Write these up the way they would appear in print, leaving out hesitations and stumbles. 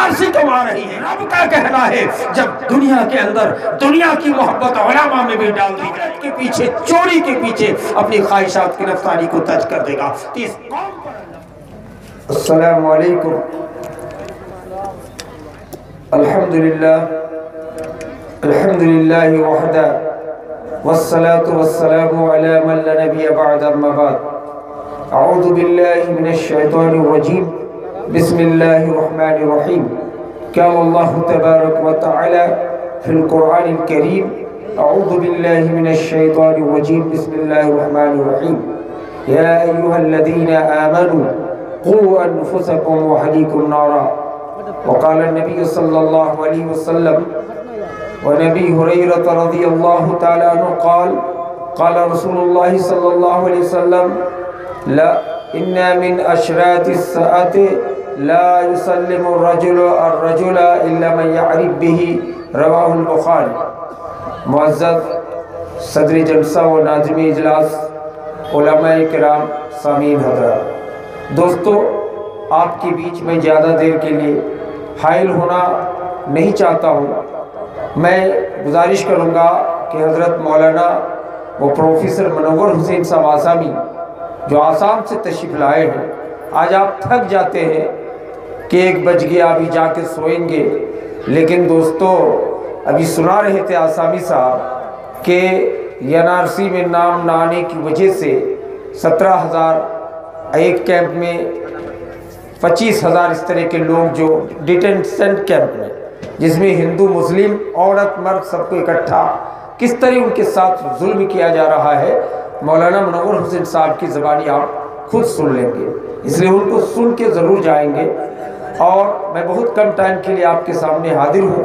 حلال سے کما رہی ہیں۔ رب کا کہنا ہے جب دنیا کے اندر دنیا کی محبت علماء میں بھی ڈال دی جائے کے پیچھے چوری کے پیچھے اپنی خواہشات کی رفتاری کو ترک کر دے گا۔ اس قوم پر السلام علیکم۔ الحمدللہ وحدہ والصلاة والسلام علی من لا نبی بعد اما بعد۔ اعوذ باللہ من الشیطان الرجیم، بسم اللہ الرحمن الرحیم۔ قال اللہ تبارک و تعالی فی القرآن الکریم، اعوذ باللہ من الشیطان الرجیم، بسم اللہ الرحمن الرحیم۔ یا ایہا الذین آمنوا قوا انفسکم واہلیکم نارا۔ وقال النبی صلی اللہ علیہ وسلم ونبی ہریرہ رضی اللہ تعالی عنہ قال قال رسول اللہ صلی اللہ علیہ وسلم لا ان من اشراط الساعة لا يسلم الرجل الا من يعرف به رواہ البخاری۔ معزز صدر جلسہ و ناظم اجلاس، علماء کرام، سامعین حضرات، دوستو، آپ کے بیچ میں زیادہ دیر کے لیے حائل ہونا نہیں چاہتا ہوں۔ میں گزارش کروں گا کہ حضرت مولانا و پروفیسر منور حسین صاحب آسامی جو آسام سے تشریف لائے ہیں، آج آپ تھک جاتے ہیں کہ 1 بج گیا، ابھی جا کے سوئیں گے، لیکن دوستو ابھی سنا رہے تھے آسامی صاحب کہ NRC میں نام نہ آنے کی وجہ سے 17,000 ایک کیمپ میں 25,000 اس طرح کے لوگ جو ڈیٹینشن کیمپ میں، جس میں ہندو مسلم عورت مرد سب کو اکٹھا کس طرح ان کے ساتھ ظلم کیا جا رہا ہے، مولانا منور حسین صاحب کی زبانی آپ خود سن لیں گے، اس لیے ان کو سن کے ضرور جائیں گے۔ اور میں بہت کم ٹائم کے لیے آپ کے سامنے حاضر ہوں۔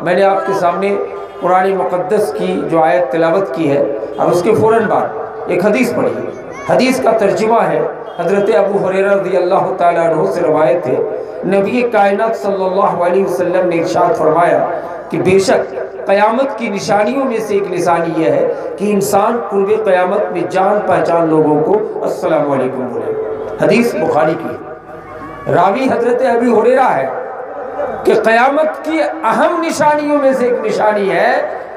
میں نے آپ کے سامنے قرآن مقدس کی جو آیت تلاوت کی ہے اور اس کے فوراً بعد ایک حدیث پڑھی ہے۔ حدیث کا ترجمہ ہے، حضرت ابو ہریرہ رضی اللہ تعالیٰ عنہ سے روایت ہے، نبی کائنات صلی اللہ علیہ وسلم نے ارشاد فرمایا کہ بے شک قیامت کی نشانیوں میں سے ایک نشانی یہ ہے کہ انسان قرب قیامت میں جان پہچان لوگوں کو السلام علیکم بولے۔ حدیث بخاری کی، راوی حضرت ابو ہریرہ ہے کہ قیامت کی اہم نشانیوں میں سے ایک نشانی ہے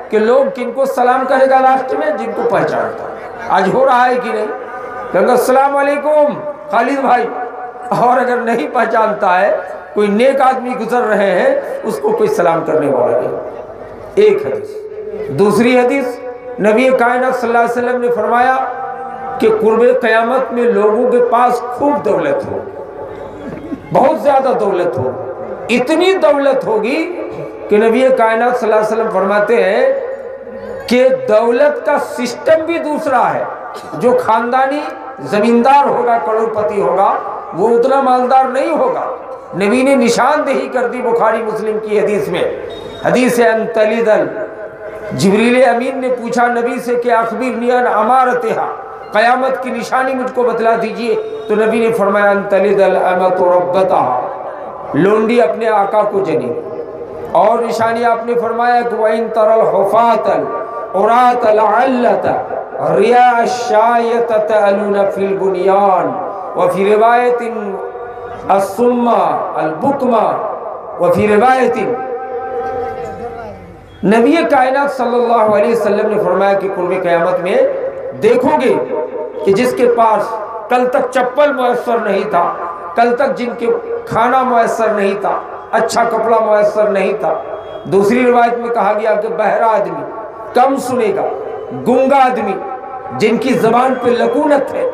کہ لوگ کن کو سلام کہے گا لاسٹ میں؟ جن کو پہچانتا ہے۔ آج ہو رہا ہے کہ نہیں؟ کہنگا السلام علیکم خالد بھائی، اور اگر نہیں پہچانتا ہے، کوئی نیک آدمی گزر رہے ہیں، اس کو کوئی سلام کرنے والا نہیں۔ ایک حدیث۔ دوسری حدیث، نبی کائنات صلی اللہ علیہ وسلم نے فرمایا کہ قرب قیامت میں لوگوں کے پاس خوب دولت ہو، بہت زیادہ دولت ہو، اتنی دولت ہوگی کہ نبی کائنات صلی اللہ علیہ وسلم فرماتے ہیں کہ دولت کا سسٹم بھی دوسرا ہے۔ جو خاندانی زمیندار ہوگا، کروڑپتی ہوگا، وہ اتنا مالدار نہیں ہوگا۔ نبی نے نشاندہی کر دی بخاری مسلم کی حدیث میں، حدیث انتلیدل، جبریل امین نے پوچھا نبی سے کہ اخبرنی عن امارتہا، قیامت کی نشانی مجھ کو بتلا دیجئے، تو نبی نے فرمایا انتلیدل امت ربتہا، لونڈی اپنے آقا کو جنے۔ اور نشانی آپ نے فرمایا کہ وَإِن تَرَ الْحُفَاةَ الْعُرَاةَ الْعَلَّةَ رِيَاءَ الشَّايَةَ تَأْلُونَ فِي الْبُنْيَانِ وَفِي رِوَایَةٍ الصُّمَّ الْبُكْمَ وَفِي رِوَایَةٍ۔ نبی کائنات صلی اللہ علیہ وسلم نے فرمایا کہ قرب قیامت میں دیکھو گے کہ جس کے پاس کل تک چپل میسر نہیں تھا، کل تک جن کے کھانا میسر نہیں تھا، اچھا کپڑا میسر نہیں تھا، دوسری روایت میں کہا گیا کہ بہرا آدمی، کم سنے گا، گنگا آدمی، جن کی زبان پہ لکونت ہے،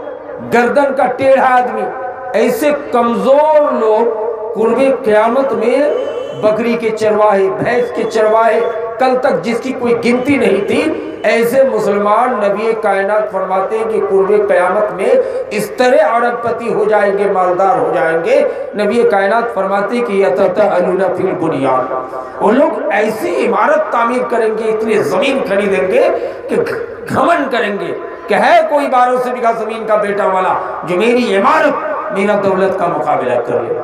گردن کا ٹیڑھا آدمی، ایسے کمزور لوگ قرب قیامت میں بکری کے چرواہے، بھینس کے چرواہے، کل تک جس کی کوئی گنتی نہیں تھی، ایسے مسلمان نبی کائنات فرماتے ہیں کہ قرب قیامت میں اس طرح ارب پتی ہو جائیں گے، مالدار ہو جائیں گے۔ نبی کائنات فرماتے ہیں کہ یتطاولون فی البنیان، وہ لوگ ایسی عمارت تعمیر کریں گے، اتنی زمین خریدیں گے کہ گھمنڈ کریں گے کہ ہے کوئی 1200 بیگھہ زمین کا بیٹا والا جو میری عمارت، میرا دولت کا مقابلہ کر لے۔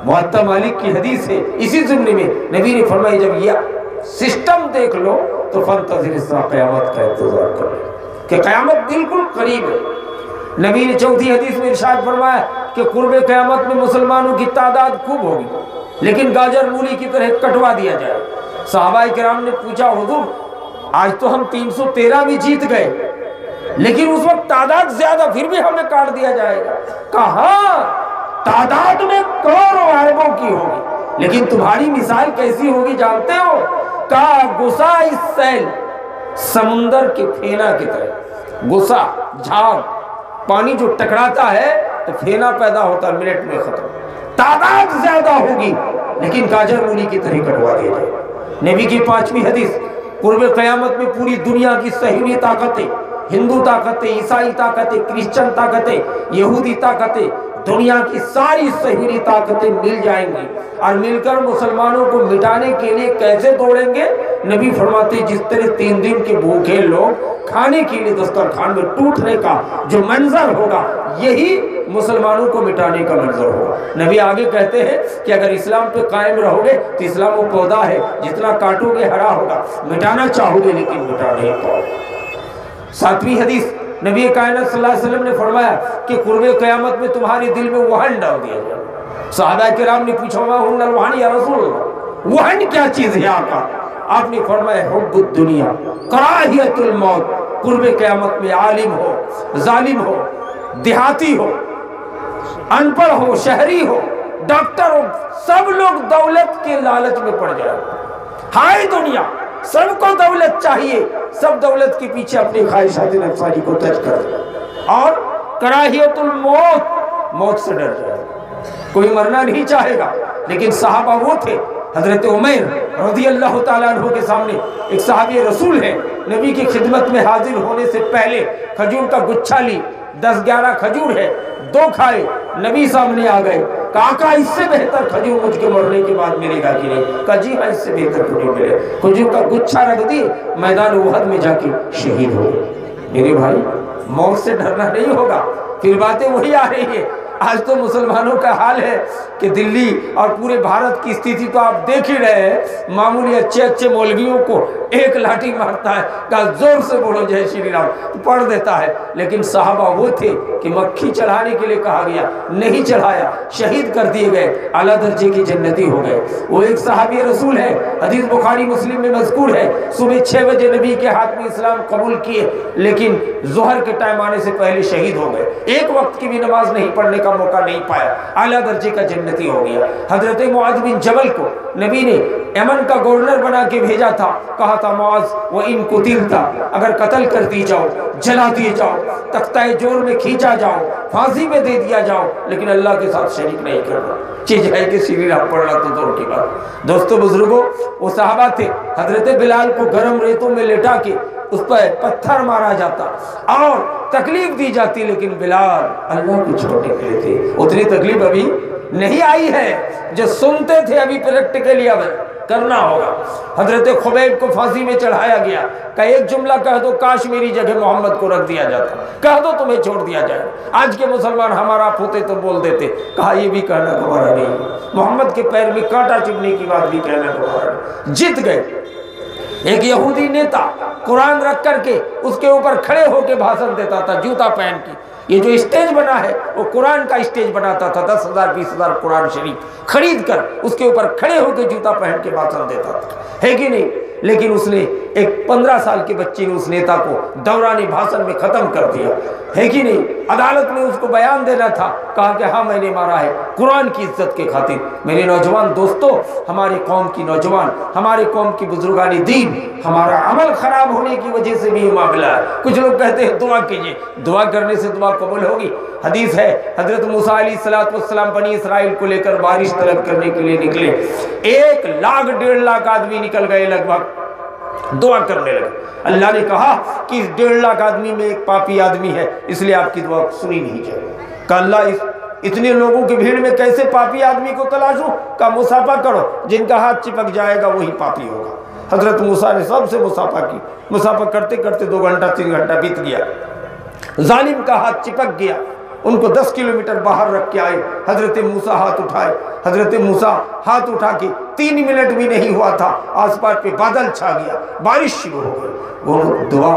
موطا مالک کی حدیث ہے، اسی ضمن میں نبی نے فرمایا جب یہ سسٹم دیکھ لو تو فانتظر الساعہ، قیامت کا انتظار کرو کہ قیامت بالکل قریب ہے۔ نبی نے چوتھی حدیث میں ارشاد فرمایا کہ قرب قیامت میں مسلمانوں کی تعداد خوب ہوگی، لیکن گاجر مولی کی طرح کٹوا دیا جائے۔ صحابہ کرام نے پوچھا حضور آج تو ہم 313 بھی جیت گئے لیکن اس وقت تعداد زیادہ پھر بھی ہمیں کاٹ دیا جائے گا؟ کہا تعداد میں کروڑوں اربوں کی ہوگی لیکن تمہاری مثال کیسی ہوگی جانتے ہو؟ کہا غصہ اس سیل، سمندر کے پھینا کی طرح۔ غصہ جھاگ پانی جو ٹکراتا ہے تو پھینا پیدا ہوتا ہے، منٹ میں ختم۔ تعداد زیادہ ہوگی لیکن گاجر مولی کی طرح کٹوا دیا جائے۔ نبی کی 5ویں حدیث، قرب قیامت میں پوری دنیا کی صہیونی طاقتیں، ہندو طاقتیں، عیسائی طاقتیں، کرسچن طاقتیں، یہودی طاقتیں، دنیا کی ساری صہیونی طاقتیں مل جائیں گی اور مل کر مسلمانوں کو مٹانے کے لیے کیسے دوڑیں گے؟ نبی فرماتے جس طرح 3 دن کے بھوکے لوگ کھانے کے لیے دسترخوان میں ٹوٹنے کا جو منظر ہوگا یہی مسلمانوں کو مٹانے کا منظر ہوگا۔ نبی آگے کہتے ہیں کہ اگر اسلام پہ قائم رہو گے تو اسلام وہ پودا ہے جتنا کاٹو گے ہرا ہوگا، مٹانا چاہو گے لیکن مٹا نہیں پاؤ۔ 7ویں حدیث، نبی کائنات صلی اللہ علیہ وسلم نے فرمایا کہ قرب قیامت میں تمہارے دل میں وہن ڈال دیا جائے۔ صحابہ کرام نے پوچھا وہن الوہن یا رسول اللہ، وہن کیا چیز ہے آقا؟ آپ نے فرمایا حب الدنیا کراہیت الموت۔ قرب قیامت میں عالم ہو، ظالم ہو، دیہاتی ہو، ان پڑھ ہو، شہری ہو، ڈاکٹر ہو، سب لوگ دولت کے لالچ میں پڑ جائے۔ ہائے دنیا، سب کو دولت چاہیے، سب دولت کے پیچھے اپنی خواہشات نفسانی کو ترک کر دے اور کراہیت الموت، موت سے ڈر جائے۔ کوئی مرنا نہیں چاہے گا لیکن صحابہ وہ تھے۔ حضرت عمیر رضی اللہ تعالیٰ عنہ کے سامنے ایک صحابی رسول ہے، نبی کی خدمت میں حاضر ہونے سے پہلے کھجور کا گچھا لی، 10-11 کھجور ہے، 2 کھائے، نبی سامنے آ گئے، کہا آقا اس سے بہتر کھجور مجھ کے مرنے کے بعد ملے گا کہ نہیں؟ کہا جی ہاں اس سے بہتر کھجور ملے۔ کھجور کا گچھا رکھ دی، میدان احد میں جا کے شہید ہو گئے۔ میرے بھائی موت سے ڈرنا نہیں ہوگا، پھر باتیں وہی آ رہی ہے۔ آج تو مسلمانوں کا حال ہے کہ دلی اور پورے بھارت کی استھتی تو آپ دیکھ ہی رہے ہیں، معمولی اچھے مولویوں کو ایک لاٹھی مارتا ہے، کہا زور سے بولو جے شری رام، پڑھ دیتا ہے۔ لیکن صحابہ وہ تھے کہ مکھی چڑھانے کے لیے کہا گیا، نہیں چڑھایا، شہید کر دیے گئے، اعلیٰ درجے کی جنتی ہو گئے۔ وہ ایک صحابی رسول ہے، حدیث بخاری مسلم میں مذکور ہے، صبح 6 بجے نبی کے ہاتھ میں اسلام قبول کیے لیکن ظہر کے ٹائم آنے سے پہلے شہید ہو گئے، ایک وقت کی بھی نماز نہیں پڑھنے کا موقع نہیں پایا، اعلیٰ درجے کا جنتی ہو گیا۔ حضرت معاذ بن جبل کو نبی نے یمن کا گورنر بنا کے بھیجا تھا، کہا تھا معاذ وَإِن قُتِلْتَ، اگر قتل کر دی جاؤ، جلا دیے جاؤ، تختہ جور میں کھینچا جاؤ، پھانسی میں دے دیا جاؤ، لیکن اللہ کے ساتھ شریک نہیں کرنا، چیز ہے کہ سیری راہ پڑھنا تو دور کی بات۔ دوستو بزرگوں، وہ صحابہ تھے، حضرت بلال کو گرم ریتوں میں لٹا کے اس پر پتھر مارا جاتا اور تکلیف دی جاتی، لیکن بلال اللہ کو چھوڑنے کے لیے تھے۔ اتنی تکلیف ابھی نہیں آئی ہے جو سنتے تھے، ابھی پریکٹیکلی اب کرنا ہوگا۔ حضرت خبیب کو پھانسی میں چڑھایا گیا، کہ ایک جملہ کہہ دو کاش میری جگہ محمد کو رکھ دیا جاتا، کہہ دو تمہیں چھوڑ دیا جائے۔ آج کے مسلمان ہمارا آپ ہوتے تو بول دیتے، کہا یہ بھی کہنا گوارا نہیں، محمد کے پیر میں کانٹا چبھنے کی بات بھی کہنا گوارا نہیں۔ جیت گئے۔ ایک یہودی نیتا قرآن رکھ کر کے اس کے اوپر کھڑے ہو کے بھاشن دیتا تھا، جوتا پہن کے۔ یہ جو اسٹیج بنا ہے وہ قرآن کا اسٹیج بناتا تھا، 10,000 20,000 قرآن شریف خرید کر اس کے اوپر کھڑے ہو کے جوتا پہن کے بھاشن دیتا تھا، ہے کہ نہیں؟ لیکن اس نے ایک 15 سال کے بچے نے اس نیتا کو دوران بھاشن میں ختم کر دیا، ہے کہ نہیں؟ عدالت میں اس کو بیان دینا تھا، کہا کہ ہاں میں نے مارا ہے قرآن کی عزت کے خاطر۔ میرے نوجوان دوستو، ہمارے قوم کی نوجوان، ہمارے قوم کی بزرگان دین، ہمارا عمل خراب ہونے کی وجہ سے بھی یہ معاملہ ہے۔ کچھ لوگ کہتے ہیں دعا کیجئے، دعا کرنے سے دعا قبول ہوگی۔ حدیث ہے حضرت موسیٰ علیہ السلام بنی اسرائیل کو لے کر بارش طلب کرنے کے لیے نکلے، 1 لاکھ 1.5 لاکھ آدمی نکل گئے، لگ بھگ دعا کرنے لگے۔ اللہ نے کہا کہ اس 1.5 لاکھ آدمی میں ایک پاپی آدمی ہے، اس لیے آپ کی دعا سنی نہیں جائے۔ کہ اللہ اتنے لوگوں کی بھیڑ میں کیسے پاپی آدمی کو تلاشوں؟ کہ مصافحہ کرو، جن کا ہاتھ چپک جائے گا وہی پاپی ہوگا۔ حضرت موسیٰ نے سب سے مصافحہ کی، مصافحہ کرتے کرتے 2 گھنٹہ 3 گھنٹہ بیت گیا، ظالم کا ہاتھ چپک گیا، ان کو 10 کلومیٹر باہر رکھ کے آئے، حضرت موسیٰ ہاتھ اٹھائے، حضرت موسیٰ ہاتھ اٹھا کے 3 منٹ بھی نہیں ہوا تھا، آس پاس پہ بادل چھا گیا، بارش شروع ہو گئی، وہ دعا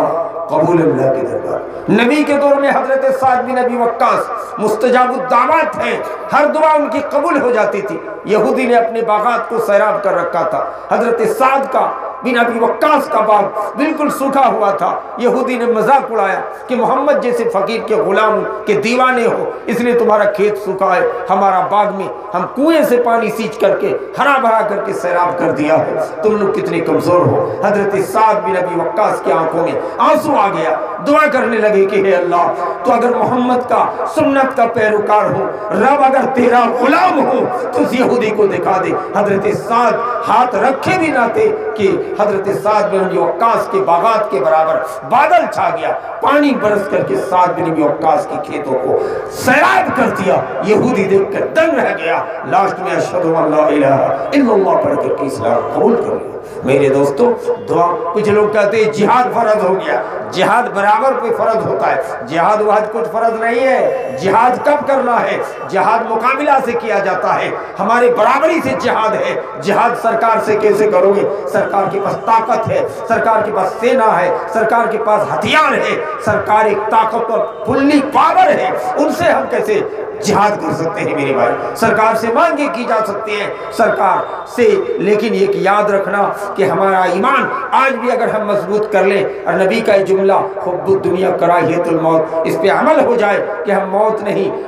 قبول اللہ کے دربار۔ نبی کے دور میں حضرت سعد بن ابی وقاص مستجاب الدعوات ہیں، ہر دعا ان کی قبول ہو جاتی تھی۔ یہودی نے اپنے باغات کو سیراب کر رکھا تھا، حضرت سعد کا بن ابی وقاص کا باغ بالکل سوکھا ہوا تھا۔ یہودی نے مذاق اڑایا کہ محمد جیسے فقیر کے غلام کے دیوانے ہو، اس لیے تمہارا کھیت سوکھا ہے، ہمارا باغ میں ہم کنویں سے پانی سینچ کر کے ہرا بھرا کر کے سیراب کر دیا ہے، تم لوگ کتنے کمزور ہو۔ حضرت سعد بن ابی وقاص کی آنکھوں میں آنسو آ گیا، دعا کرنے لگے کہ اے اللہ تو اگر محمد کا سنت کا پیروکار ہو، رب اگر تیرا غلام ہو تو اس یہودی کو دکھا دے۔ حضرت سعد ہاتھ رکھے بھی نہ تھے کہ حضرت سعد بن ابی وقاص کے باغات کے برابر بادل چھا گیا، پانی برس کر کے سعد بن ابی وقاص کے کھیتوں کو سیراب کر دیا۔ یہودی دیکھ کر دنگ رہ گیا، لاسٹ میں اشہد ان لا الہ الا اللہ پڑھ کر کے اسلام قبول کر لیا۔ میرے دوستو دعا، کچھ لوگ کہتے ہیں جہاد فرض ہو گیا، جہاد برابر کوئی فرض ہوتا ہے، جہاد واحد کچھ فرض نہیں ہے۔ جہاد کب کرنا ہے؟ جہاد مقابلہ سے کیا جاتا ہے، ہمارے برابری سے جہاد ہے۔ جہاد سرکار سے کیسے کرو گے؟ سرکار کے پاس طاقت ہے، سرکار کے پاس سینا ہے، سرکار کے پاس ہتھیار ہے، سرکار ایک طاقت اور فلی پاور ہے، ان سے ہم کیسے جہاد کر سکتے ہیں میرے بھائی؟ سرکار سے مانگے کی جا سکتی ہیں سرکار سے، لیکن ایک یاد رکھنا کہ ہمارا ایمان آج بھی اگر ہم مضبوط کر لیں اور نبی کا یہ جملہ حب الدنیا کراہیت الموت اس پہ عمل ہو جائے کہ ہم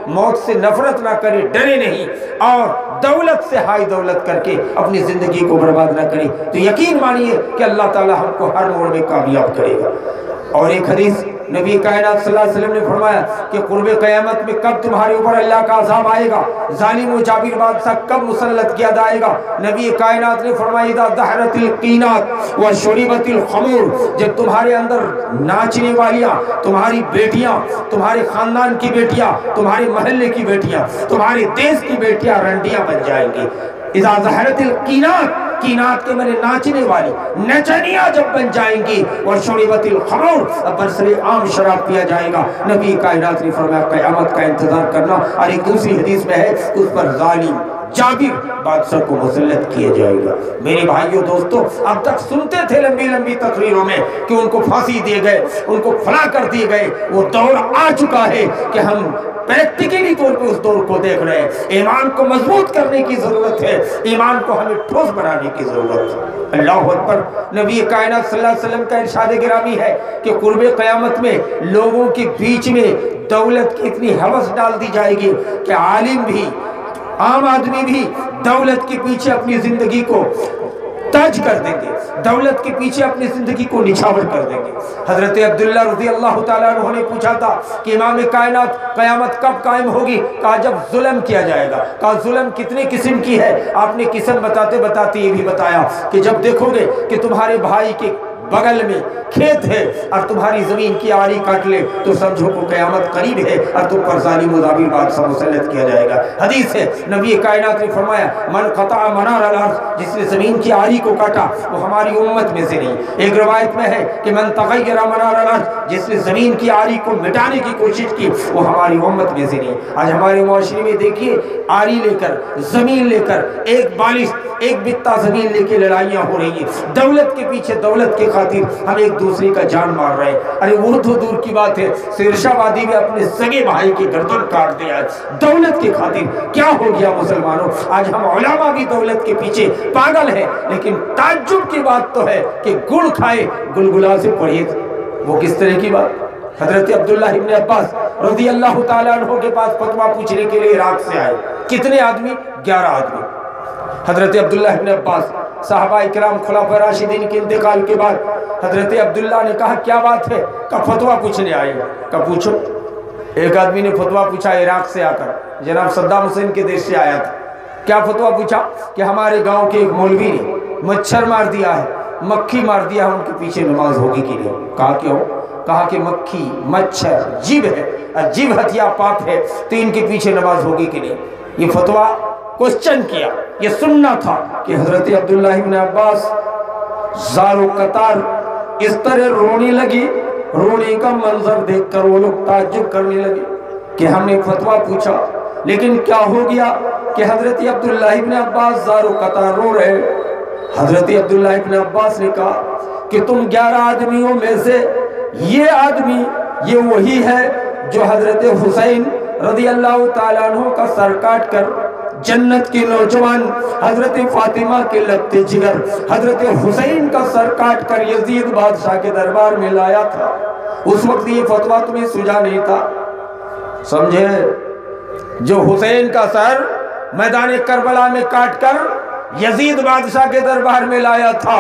موت سے نفرت نہ کریں، ڈرے نہیں، اور دولت سے ہائی دولت کر کے اپنی زندگی کو برباد نہ کریں، تو یقین مانیے کہ اللہ تعالی ہم کو ہر موڑ میں کامیاب کرے گا۔ اور ایک حدیث نبی کائنات صلی اللہ علیہ وسلم نے فرمایا کہ قرب قیامت میں کب تمہارے اوپر اللہ کا عذاب آئے گا، ظالم و جابر بادشاہ کب مسلط کیا جائے گا؟ نبی کائنات نے فرمایا اذا دہرت القینات وشربت الخمور، جب تمہارے اندر ناچنے والیاں، تمہاری بیٹیاں، تمہارے خاندان کی بیٹیاں، تمہارے محلے کی بیٹیاں، تمہارے دیش کی بیٹیاں رنڈیاں بن جائیں گی۔ اذا ظہرت القینات، قینات کے معنی ناچنے والی، نچنیاں جب بن جائیں گی، اور شربت الخمور، اب برسر عام شراب پیا جائے گا۔ نبی کائنات نے فرمایا قیامت کا انتظار کرنا، اور ایک دوسری حدیث میں ہے اس پر ظالم جابر بادشاہ کو مسلط کیا جائے گا۔ میرے بھائیوں دوستو، اب تک سنتے تھے لمبی لمبی تقریروں میں کہ ان کو پھانسی دیے گئے، ان کو فلاں کر دیے گئے، وہ دور آ چکا ہے کہ ہم پریکٹیکلی طور پہ اس دور کو دیکھ رہے ہیں۔ ایمان کو مضبوط کرنے کی ضرورت ہے، ایمان کو ہمیں ٹھوس بنانے کی ضرورت ہے۔ اللہ اکبر۔ نبی کائنات صلی اللہ علیہ وسلم کا ارشاد گرامی ہے کہ قرب قیامت میں لوگوں کے بیچ میں دولت کی اتنی ہوس ڈال دی جائے گی کہ عالم بھی، عام آدمی بھی دولت کے پیچھے اپنی زندگی کو تاج کر دیں گے، دولت کے پیچھے اپنی زندگی کو نچھاور کر دیں گے۔ حضرت عبداللہ رضی اللہ تعالیٰ عنہ نے پوچھا تھا کہ امام کائنات قیامت کب قائم ہوگی؟ کہا جب ظلم کیا جائے گا۔ کہا ظلم کتنے قسم کی ہے؟ آپ نے قسم بتاتے بتاتے یہ بھی بتایا کہ جب دیکھو گے کہ تمہارے بھائی کے بغل میں کھیت ہے اور تمہاری زمین کی آڑی کاٹ لے تو سمجھو کو قیامت قریب ہے اور تم پر ظالم و جابر بادشاہ مسلط کیا جائے گا۔ حدیث ہے نبی کائنات نے فرمایا من قطع منار الارض، جس نے زمین کی آڑی کو کاٹا وہ ہماری امت میں سے نہیں۔ ایک روایت میں ہے کہ من تغیر منار الارض، جس نے زمین کی آڑی کو مٹانے کی کوشش کی وہ ہماری امت میں سے نہیں۔ آج ہمارے معاشرے میں دیکھیے آڑی لے کر، زمین لے کر، ایک بالش، ایک بتہ زمین لے کے لڑائیاں ہو رہی ہیں، دولت کے پیچھے، دولت کے خاطر ہم ایک دوسرے کا جان مار رہے ہیں۔ ارے وہ تو دور کی بات ہے، شیرشاہ وادی میں اپنے سگے بھائی کی گردن کاٹ دیا دولت کے خاطر۔ کیا ہو گیا مسلمانوں؟ آج ہم علماء بھی دولت کے پیچھے پاگل ہیں، لیکن تعجب کی بات تو ہے کہ گڑ کھائے گلگلا سے پڑھیے، وہ کس طرح کی بات؟ حضرت عبداللہ ابن عباس رضی اللہ تعالیٰ عنہ کے پاس فتویٰ پوچھنے کے لیے عراق سے آئے۔ کتنے آدمی؟ 11 آدمی۔ حضرت عبداللہ ابن عباس صحابہ اکرام خلفائے راشدین کے انتقال کے بعد حضرت عبداللہ نے کہا کیا بات ہے؟ کہ فتویٰ پوچھنے آئے۔ کہ پوچھو۔ ایک آدمی نے فتویٰ پوچھا عراق سے آ کر، جناب صدام حسین کے دیش سے آیا تھا۔ کیا فتویٰ پوچھا؟ کہ ہمارے گاؤں کے ایک مولوی نے مچھر مار دیا ہے، مکھی مار دیا ہے، ان کے پیچھے نماز ہوگی کہ نہیں؟ کہا کیوں؟ کہا کہ مکھی، مچھر جیب ہے اور جیب ہتھیا پاپ ہے تو ان کے پیچھے نماز ہوگی کہ نہیں؟ یہ فتویٰ کوسچن کیا، یہ سننا تھا کہ حضرت عبداللہ ابن عباس زار و قطار اس طرح رونے لگی، رونے کا منظر دیکھ کر وہ لوگ تعجب کرنے لگے۔ کہ ہم نے فتویٰ پوچھا، لیکن کیا ہو گیا کہ حضرت عبداللہ ابن عباس زار و قطار رو رہے۔ حضرت عبداللہ ابن عباس نے کہا کہ تم 11 آدمیوں میں سے یہ آدمی یہ وہی ہے جو حضرت حسین رضی اللہ تعالیٰ عنہ کا سر کاٹ کر جنت کے نوجوان حضرت فاطمہ کے لگتے جگر حضرت حسین کا سر کاٹ کر یزید بادشاہ کے دربار میں لایا تھا۔ اس وقت یہ فتویٰ تمہیں سجا نہیں تھا، سمجھے؟ جو حسین کا سر میدان کربلا میں کاٹ کر یزید بادشاہ کے دربار میں لایا تھا،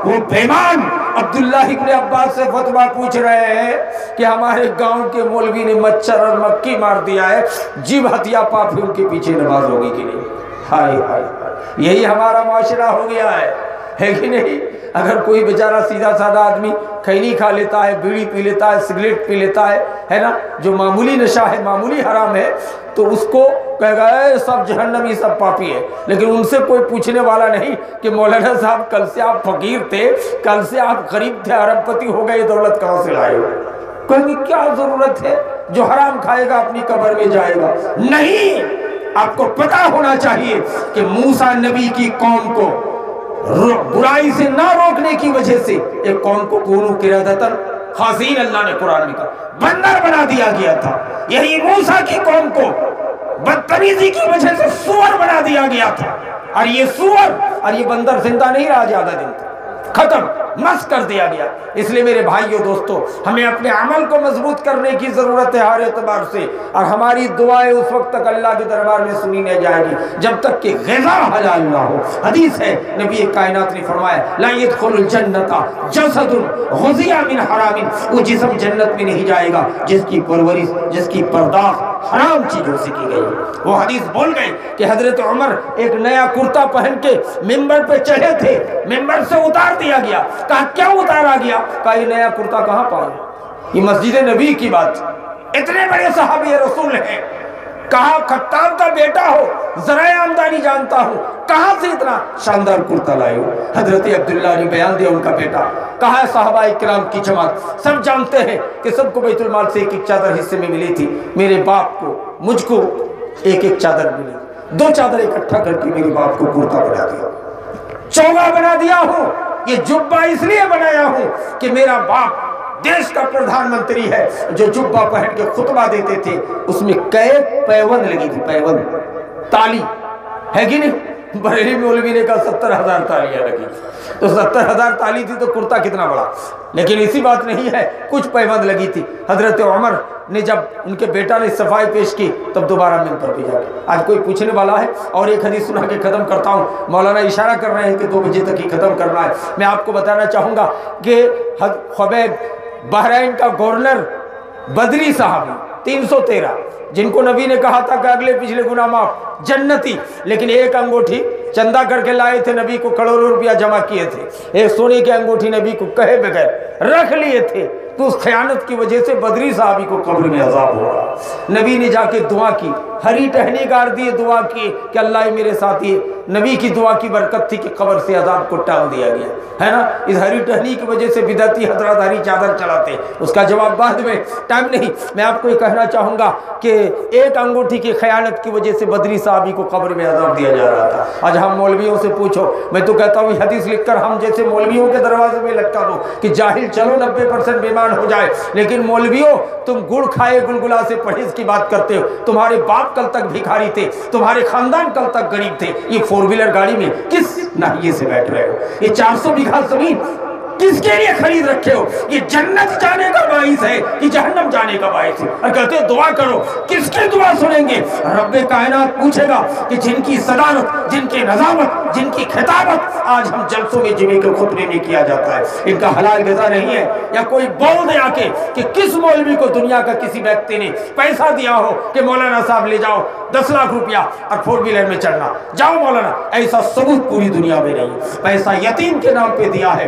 وہ بیمان عبداللہ ابن عباس سے فتویٰ پوچھ رہے ہیں کہ ہمارے گاؤں کے مولوی نے مچھر اور مکھی مار دیا ہے، جیب ہتھیا پاپی ان کے پیچھے نماز ہوگی کہ نہیں؟ ہائے ہائے، یہی ہمارا معاشرہ ہو گیا ہے کہ نہیں؟ اگر کوئی بیچارہ سیدھا سادہ آدمی کھینی کھا لیتا ہے، بیڑی پی لیتا ہے، سگریٹ پی لیتا ہے نا، جو معمولی نشہ ہے، معمولی حرام ہے، تو اس کو کہے گا اے سب جہنمی، سب پاپی ہے۔ لیکن ان سے کوئی پوچھنے والا نہیں کہ مولانا صاحب کل سے آپ فقیر تھے، کل سے آپ غریب تھے، ارب پتی ہو گئے، دولت کہاں سے لائے ہو؟ کہیں گے کیا ضرورت ہے، جو حرام کھائے گا اپنی قبر میں جائے گا۔ نہیں، آپ کو پتہ ہونا چاہیے کہ موسیٰ نبی کی قوم کو برائی سے نہ روکنے کی وجہ سے ایک قوم کو کونوا قردۃ خاسئین، اللہ نے قرآن میں کہا، بندر بنا دیا گیا تھا۔ یہی موسیٰ کی قوم کو بدتمیزی کی وجہ سے سور بنا دیا گیا تھا، اور یہ سور اور یہ بندر زندہ نہیں رہا زیادہ دن تک، ختم، مس کر دیا گیا۔ اس لیے میرے بھائیو دوستو، ہمیں اپنے عمل کو مضبوط کرنے کی ضرورت ہے ہر اعتبار سے، اور ہماری دعائیں اس وقت تک اللہ کے دربار میں سنی نہیں جائے گی جب تک کہ غذا حلال نہ ہو۔ حدیث ہے، نبی کائنات نے فرمایا لا يدخل الجنت جسد غذی من حرام، وہ جسم جنت میں نہیں جائے گا جس کی پرورش، جس کی پرداخت حرام چیزوں سے کی گئی۔ وہ حدیث بول گئے کہ حضرت عمر ایک نیا کرتا پہن کے ممبر پہ چڑھے تھے، ممبر سے اتار دیا گیا۔ کہا کیا اتارا گیا؟ کہا یہ نیا کرتا کہاں پایا؟ یہ مسجد نبی کی بات، اتنے بڑے صحابی رسول ہیں، کہا خطاب کا بیٹا ہو، ذرائع آمدنی جانتا ہوں، کہاں سے اتنا شاندار کرتا لائے ہو؟ حضرت عبداللہ نے بیان دیا ان کا بیٹا، کہا صحابہ اکرام کی جماعت سب جانتے ہیں کہ سب کو بیت المال سے ایک ایک چادر حصے میں ملی تھی، میرے باپ کو، مجھ کو ایک ایک چادر ملی، 2 چادر اکٹھا کر کے میرے باپ کو کرتا بنا دیا، چوگا بنا دیا ہوں۔ یہ جبہ اس لیے بنایا ہوں کہ میرا باپ دیش کا پردھان منتری ہے، جو جبہ پہن کے خطبہ دیتے تھے اس میں کئی پیوند لگی تھی، پیوند، تالی ہے کہ نہیں؟ بریلی مولوی نے کہا 70,000 تالیاں لگی، تو 70,000 تالی تھی تو کرتا کتنا بڑا، لیکن اسی بات نہیں ہے، کچھ پیوند لگی تھی۔ حضرت عمر نے جب ان کے بیٹا نے صفائی پیش کی تب دوبارہ ممبر پہ جا کے، آج کوئی پوچھنے والا ہے؟ اور ایک حدیث سنا کے ختم کرتا ہوں، مولانا اشارہ کر رہے ہیں کہ 2 بجے تک ہی ختم کرنا ہے۔ میں آپ کو بتانا چاہوں گا کہ خبیب بحرین کا گورنر بدری صاحب 313، جن کو نبی نے کہا تھا کہ اگلے پچھلے گناہ معاف، جنتی، لیکن ایک انگوٹھی چندہ کر کے لائے تھے، نبی کو کروڑوں روپیہ جمع کیے تھے، ایک سونے کی انگوٹھی نبی کو کہے بغیر رکھ لیے تھے، تو اس خیانت کی وجہ سے بدری صحابی کو قبر میں عذاب ہو رہا۔ نبی نے جا کے دعا کی، ہری ٹہنی گاڑ دیے، دعا کی کہ اللہ میرے ساتھی ہے۔ نبی کی دعا کی برکت تھی کہ قبر سے عذاب کو ٹال دیا گیا ہے نا۔ اس ہری ٹہنی کی وجہ سے بدعتی حضرات ہری چادر چلاتے، اس کا جواب بعد میں، ٹائم نہیں۔ میں آپ کو یہ کہنا چاہوں گا کہ ایک انگوٹھی کی خیانت کی وجہ سے بدری صحابی کو قبر میں عذاب دیا جا رہا تھا۔ آج ہم مولویوں سے پوچھو، میں تو کہتا ہوں حدیث لکھ کر ہم جیسے مولویوں کے دروازے میں لٹکا دو کہ جاہل چلو 90% بیمان ہو جائے، لیکن مولویوں تم گڑ کھائے گلگلا سے پرہیز کی بات کرتے ہو۔ تمہارے باپ کل تک بھکاری تھے، تمہارے خاندان کل تک غریب تھے، یہ 4 ویلر گاڑی میں کس ناحیے سے بیٹھ رہے ہو؟ یہ 400 بیگھہ زمین کس کے لیے خرید رکھے ہو؟ یہ جنت جانے کا باعث ہے کہ جہنم جانے کا باعث ہے؟ اور کہتے ہیں دعا کرو، کس کی دعا سنیں گے؟ رب کائنات پوچھے گا کہ جن کی صدارت، جن کی نظامت، جن کی خطابت آج ہم جلسوں میں جمعے کے خطبے میں کیا جاتا ہے، ان کا حلال غذا نہیں ہے؟ یا کوئی بول دے آ کے کہ کس مولوی کو دنیا کا کسی ویکتی نے پیسہ دیا ہو کہ مولانا صاحب لے جاؤ 10 لاکھ روپیہ اور 4 ویلر میں چڑھنا، جاؤ مولانا؟ ایسا ثبوت پوری دنیا میں نہیں۔ پیسہ یتیم کے نام پہ دیا ہے،